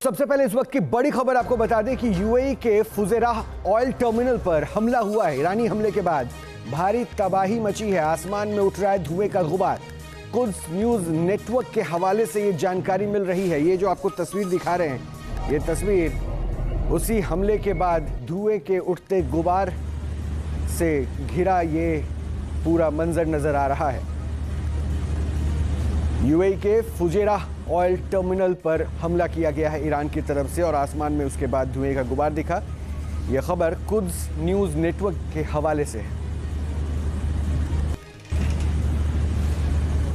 सबसे पहले इस वक्त की बड़ी खबर आपको बता दें कि यूएई के फुजेराह ऑयल टर्मिनल पर हमला हुआ है। ईरानी हमले के बाद भारी तबाही मची है। आसमान में उठ रहा है धुएं का गुबार। कुद्स न्यूज नेटवर्क के हवाले से ये जानकारी मिल रही है। ये जो आपको तस्वीर दिखा रहे हैं, ये तस्वीर उसी हमले के बाद धुएं के उठते गुबार से घिरा ये पूरा मंजर नजर आ रहा है। यूएई के फुजेराह ऑयल टर्मिनल पर हमला किया गया है ईरान की तरफ से और आसमान में उसके बाद धुएं का गुबार दिखा। यह खबर कुद्स न्यूज नेटवर्क के हवाले से है।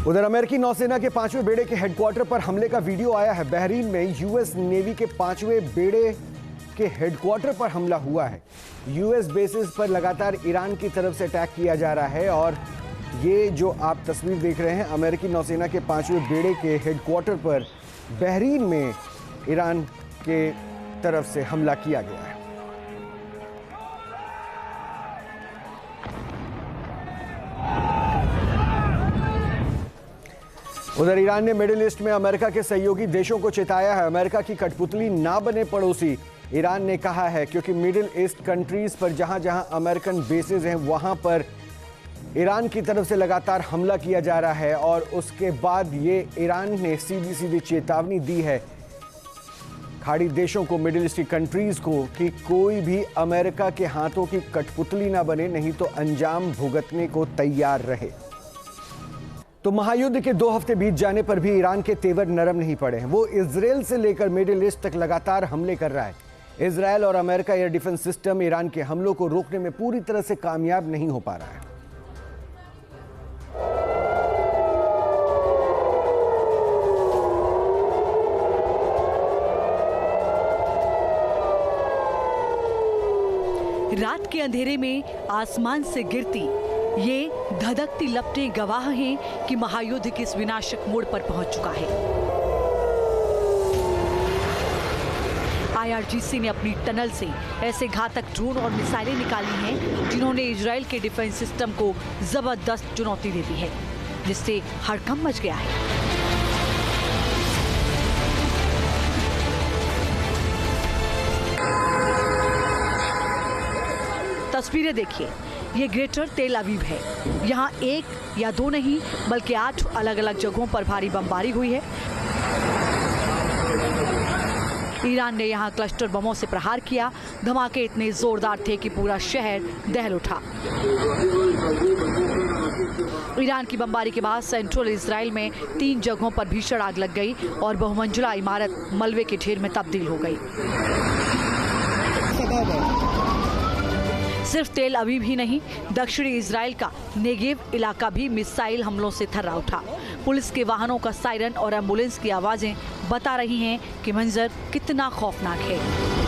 उधर अमेरिकी नौसेना के 5वें बेड़े के हेडक्वार्टर पर हमले का वीडियो आया है। बहरीन में यूएस नेवी के 5वें बेड़े के हेडक्वार्टर पर हमला हुआ है। यूएस बेसिस पर लगातार ईरान की तरफ से अटैक किया जा रहा है और ये जो आप तस्वीर देख रहे हैं, अमेरिकी नौसेना के 5वें बेड़े के हेडक्वार्टर पर बहरीन में ईरान के तरफ से हमला किया गया है। उधर ईरान ने मिडिल ईस्ट में अमेरिका के सहयोगी देशों को चेताया है, अमेरिका की कठपुतली ना बने पड़ोसी। ईरान ने कहा है क्योंकि मिडिल ईस्ट कंट्रीज पर जहां जहां अमेरिकन बेसेस हैं वहां पर ईरान की तरफ से लगातार हमला किया जा रहा है और उसके बाद ये ईरान ने सीधी सीधी चेतावनी दी है खाड़ी देशों को, मिडिल ईस्ट की कंट्रीज को, कि कोई भी अमेरिका के हाथों की कठपुतली ना बने, नहीं तो अंजाम भुगतने को तैयार रहे। तो महायुद्ध के 2 हफ्ते बीत जाने पर भी ईरान के तेवर नरम नहीं पड़े हैं। वो इजराइल से लेकर मिडिल ईस्ट तक लगातार हमले कर रहा है। इजराइल और America air defence system Iran के हमलों को रोकने में पूरी तरह से कामयाब नहीं हो पा रहा है। रात के अंधेरे में आसमान से गिरती ये धधकती लपटें गवाह हैं कि महायुद्ध किस विनाशक मोड़ पर पहुंच चुका है। आईआरजीसी ने अपनी टनल से ऐसे घातक ड्रोन और मिसाइलें निकाली हैं जिन्होंने इजराइल के डिफेंस सिस्टम को जबरदस्त चुनौती दे दी है, जिससे हड़कंप मच गया है। तस्वीरें देखिए, ये ग्रेटर तेल अवीव है। यहाँ 1 या 2 नहीं बल्कि 8 अलग अलग जगहों पर भारी बमबारी हुई है। ईरान ने यहाँ क्लस्टर बमों से प्रहार किया। धमाके इतने जोरदार थे कि पूरा शहर दहल उठा। ईरान की बमबारी के बाद सेंट्रल इजराइल में 3 जगहों पर भीषण आग लग गई और बहुमंजिला इमारत मलबे के ढेर में तब्दील हो गई। सिर्फ तेल अवीव ही नहीं, दक्षिणी इजराइल का नेगेव इलाका भी मिसाइल हमलों से थर्रा उठा। पुलिस के वाहनों का सायरन और एम्बुलेंस की आवाजें बता रही हैं कि मंजर कितना खौफनाक है।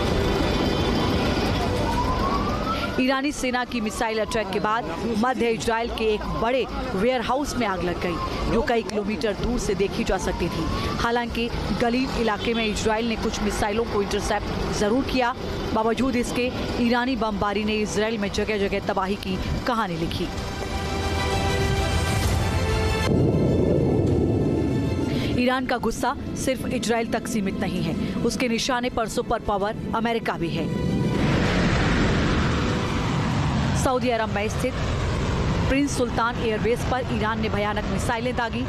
ईरानी सेना की मिसाइल अटैक के बाद मध्य इजराइल के एक बड़े वेयरहाउस में आग लग गई, जो कई किलोमीटर दूर से देखी जा सकती थी। हालांकि गलीब इलाके में इजराइल ने कुछ मिसाइलों को इंटरसेप्ट जरूर किया। बावजूद इसके ईरानी बमबारी ने इजराइल में जगह जगह तबाही की कहानी लिखी। ईरान का गुस्सा सिर्फ इजराइल तक सीमित नहीं है, उसके निशाने पर सुपर पावर अमेरिका भी है। सऊदी अरब में स्थित प्रिंस सुल्तान एयरबेस पर ईरान ने भयानक मिसाइलें दागी।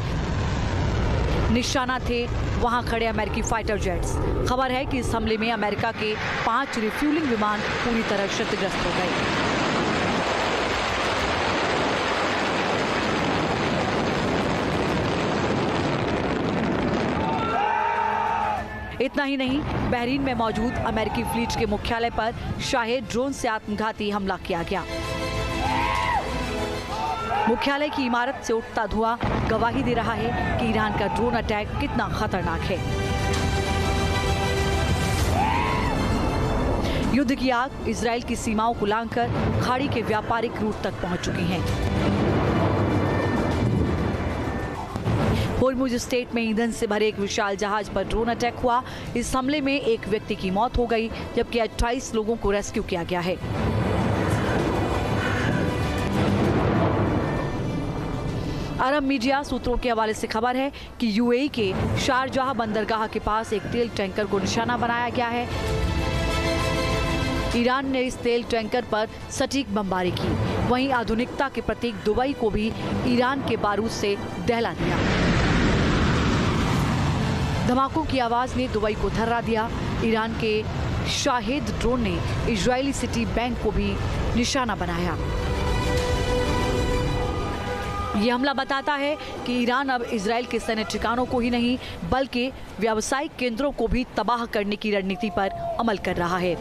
निशाना थे वहां खड़े अमेरिकी फाइटर जेट्स। खबर है कि इस हमले में अमेरिका के 5 रिफ्यूलिंग विमान पूरी तरह क्षतिग्रस्त हो गए। इतना ही नहीं, बहरीन में मौजूद अमेरिकी फ्लीट के मुख्यालय पर शाही ड्रोन से आत्मघाती हमला किया गया। मुख्यालय की इमारत से उठता धुआं गवाही दे रहा है कि ईरान का ड्रोन अटैक कितना खतरनाक है। युद्ध की आग इजराइल की सीमाओं को लांघकर खाड़ी के व्यापारिक रूट तक पहुंच चुकी है। होर्मुज स्टेट में ईंधन से भरे एक विशाल जहाज पर ड्रोन अटैक हुआ। इस हमले में एक व्यक्ति की मौत हो गई, जबकि 28 लोगों को रेस्क्यू किया गया है। अरब मीडिया सूत्रों के हवाले से खबर है कि यूएई के शारजाह बंदरगाह के पास एक तेल टैंकर को निशाना बनाया गया है। ईरान ने इस तेल टैंकर पर सटीक बमबारी की। वहीं आधुनिकता के प्रतीक दुबई को भी ईरान के बारूद से दहला दिया। धमाकों की आवाज ने दुबई को थर्रा दिया। ईरान के शाहिद ड्रोन ने इजरायली सिटी बैंक को भी निशाना बनाया। ये हमला बताता है कि ईरान अब इजराइल के सैन्य ठिकानों को ही नहीं बल्कि व्यावसायिक केंद्रों को भी तबाह करने की रणनीति पर अमल कर रहा है।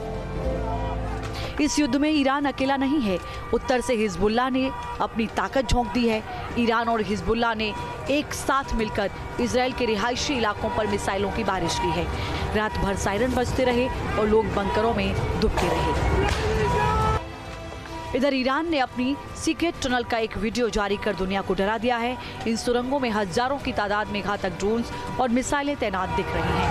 इस युद्ध में ईरान अकेला नहीं है। उत्तर से हिजबुल्लाह ने अपनी ताकत झोंक दी है। ईरान और हिजबुल्लाह ने एक साथ मिलकर इजराइल के रिहायशी इलाकों पर मिसाइलों की बारिश की है। रात भर सायरन बजते रहे और लोग बंकरों में दुबके रहे। इधर ईरान ने अपनी सीक्रेट टनल का एक वीडियो जारी कर दुनिया को डरा दिया है। इन सुरंगों में हजारों की तादाद में घातक ड्रोन्स और मिसाइलें तैनात दिख रही हैं,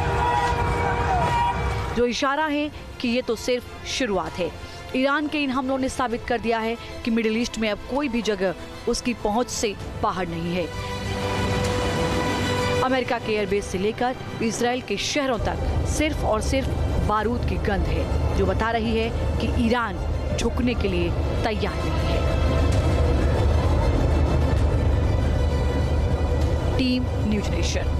जो इशारा है कि ये तो सिर्फ शुरुआत है। ईरान के इन हमलों ने साबित कर दिया है कि मिडिल ईस्ट में अब कोई भी जगह उसकी पहुंच से बाहर नहीं है। अमेरिका के एयरबेस से लेकर इजराइल के शहरों तक सिर्फ और सिर्फ बारूद की गंध है, जो बता रही है कि ईरान झुकने के लिए तैयार नहीं है। Team news nation.